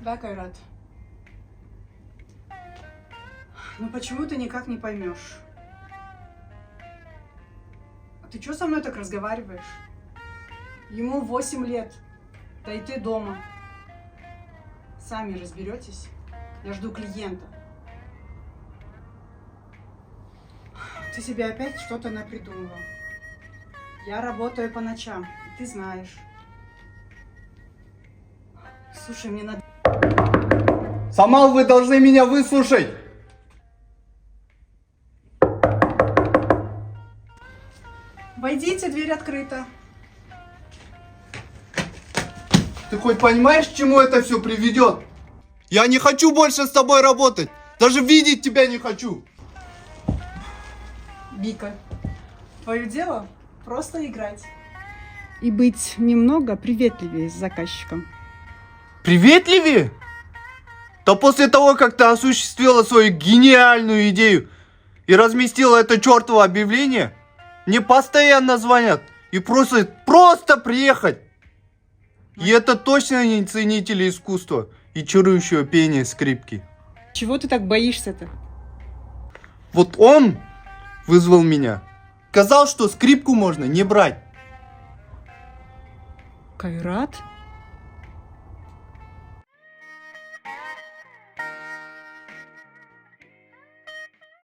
Да, Кайрат. Ну почему ты никак не поймешь? А ты что со мной так разговариваешь? Ему 8 лет. Да и ты дома. Сами разберетесь. Я жду клиента. Ты себе опять что-то напридумывал. Я работаю по ночам, и ты знаешь. Слушай, мне надо... Самал, вы должны меня выслушать! Войдите, дверь открыта. Ты хоть понимаешь, к чему это все приведет? Я не хочу больше с тобой работать! Даже видеть тебя не хочу! Вика, твое дело просто играть. И быть немного приветливее с заказчиком. Приветливее? Да после того, как ты осуществила свою гениальную идею и разместила это чертово объявление, мне постоянно звонят и просят просто приехать. И это точно не ценители искусства и чарующего пения скрипки. Чего ты так боишься-то? Вот он вызвал меня. Сказал, что скрипку можно не брать. Кайрат?